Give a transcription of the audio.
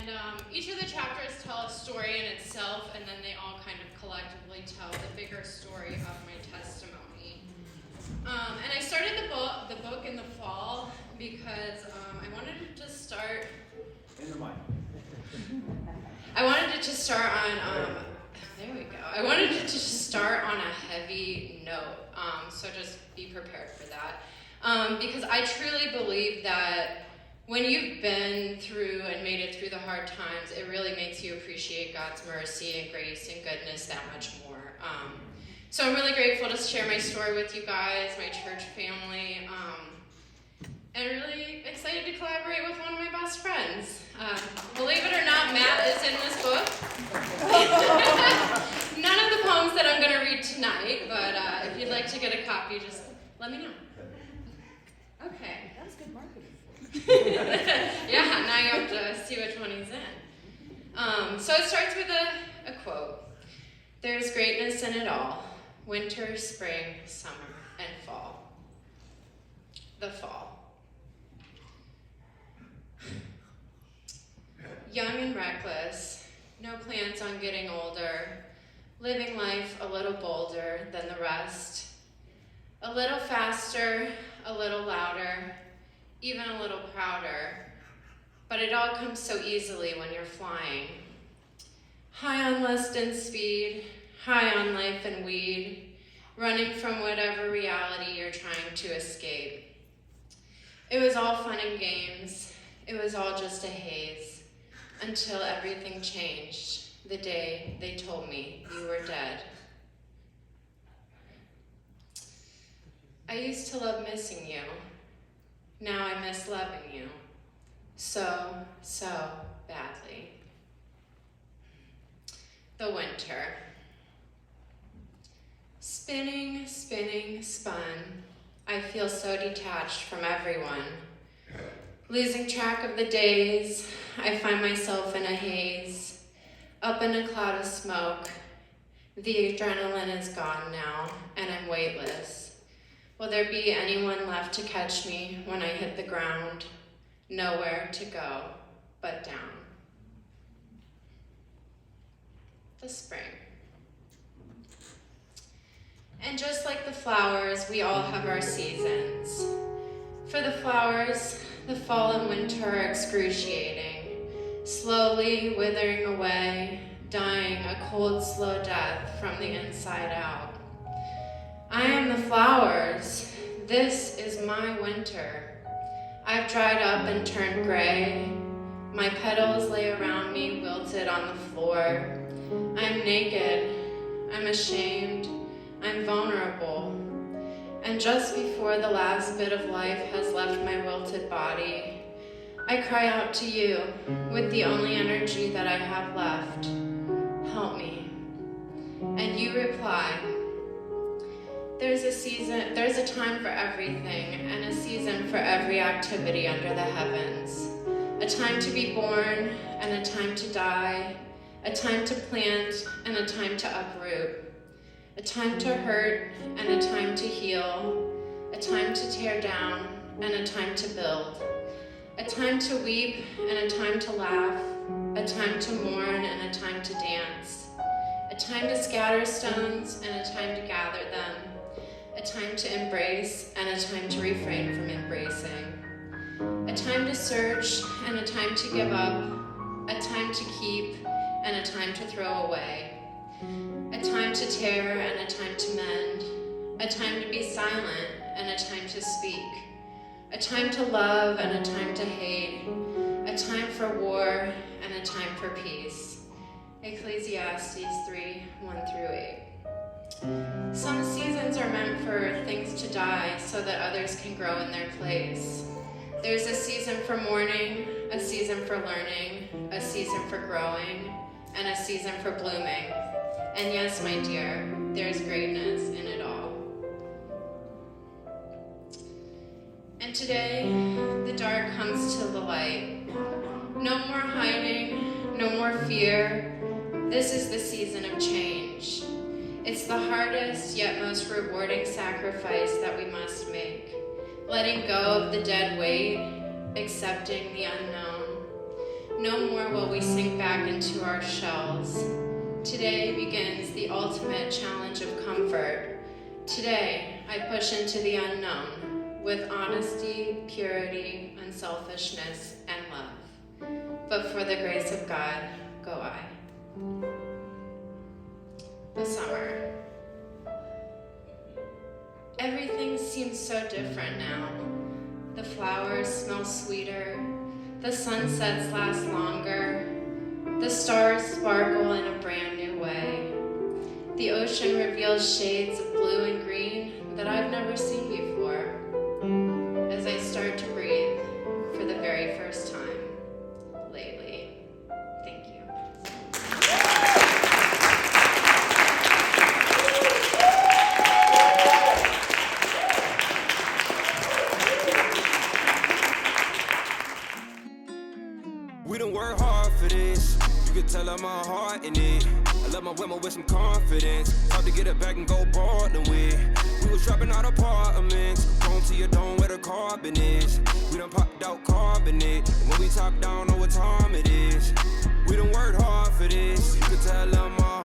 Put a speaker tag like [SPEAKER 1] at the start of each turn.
[SPEAKER 1] And each of the chapters tell a story in itself, and then they all kind of collectively tell the bigger story of my testimony. And I started the book in the fall because I wanted it to start.
[SPEAKER 2] In the mic.
[SPEAKER 1] I wanted it to start on. There we go. I wanted it to start on a heavy note, so just be prepared for that. Because I truly believe that when you've been through and made it through the hard times, it really makes you appreciate God's mercy and grace and goodness that much more. So I'm really grateful to share my story with you guys, my church family, and really excited to collaborate with one of my best friends. Believe it or not, Matt is in this book. None of the poems that I'm going to read tonight, but if you'd like to get a copy, just let me know. Okay.
[SPEAKER 3] That was good marketing.
[SPEAKER 1] Yeah, now you have to see which one he's in. So it starts with a quote. There's greatness in it all. Winter, spring, summer, and fall. The fall. Young and reckless, no plans on getting older, living life a little bolder than the rest. A little faster, a little louder, even a little prouder, but it all comes so easily when you're flying. High on lust and speed, high on life and weed, running from whatever reality you're trying to escape. It was all fun and games, it was all just a haze, until everything changed the day they told me you were dead. I used to love missing you. Now I miss loving you so, so badly. The winter. Spinning, spinning, spun. I feel so detached from everyone. Losing track of the days, I find myself in a haze, up in a cloud of smoke. The adrenaline is gone now, and I'm weightless. Will there be anyone left to catch me when I hit the ground? Nowhere to go but down. The spring. And just like the flowers, we all have our seasons. For the flowers, the fall and winter are excruciating, slowly withering away, dying a cold, slow death from the inside out. I am the flowers. This is my winter. I've dried up and turned gray. My petals lay around me, wilted on the floor. I'm naked. I'm ashamed. I'm vulnerable. And just before the last bit of life has left my wilted body, I cry out to you with the only energy that I have left. Help me. And you reply, there's a time for everything, and a season for every activity under the heavens. A time to be born, and a time to die. A time to plant, and a time to uproot. A time to hurt, and a time to heal. A time to tear down, and a time to build. A time to weep, and a time to laugh. A time to mourn, and a time to dance. A time to scatter stones, and a time to gather them. A time to embrace, and a time to refrain from embracing. A time to search, and a time to give up. A time to keep, and a time to throw away. A time to tear, and a time to mend. A time to be silent, and a time to speak. A time to love, and a time to hate. A time for war, and a time for peace. Ecclesiastes 3:1-8. Some seasons are meant for things to die so that others can grow in their place. There's a season for mourning, a season for learning, a season for growing, and a season for blooming. And yes, my dear, there's greatness in it all. And today, the dark comes to the light. No more hiding, no more fear. This is the season of change. It's the hardest yet most rewarding sacrifice that we must make. Letting go of the dead weight, accepting the unknown. No more will we sink back into our shells. Today begins the ultimate challenge of comfort. Today, I push into the unknown with honesty, purity, unselfishness, and love. But for the grace of God, go I. The summer. Everything seems so different now. The flowers smell sweeter. The sunsets last longer. The stars sparkle in a brand new way. The ocean reveals shades of blue and green that I've never seen before. As I start to breathe for the very first time lately. Thank you.
[SPEAKER 2] We done work hard for this. You can tell I'm my heart in it. I love my women with some confidence. Hard to get it back and go boarding with. We was dropping out apartments. Home to your dome where the carbon is. We done popped out carbonate. And when we top down, know what time it is. We done worked hard for this. You can tell I'm my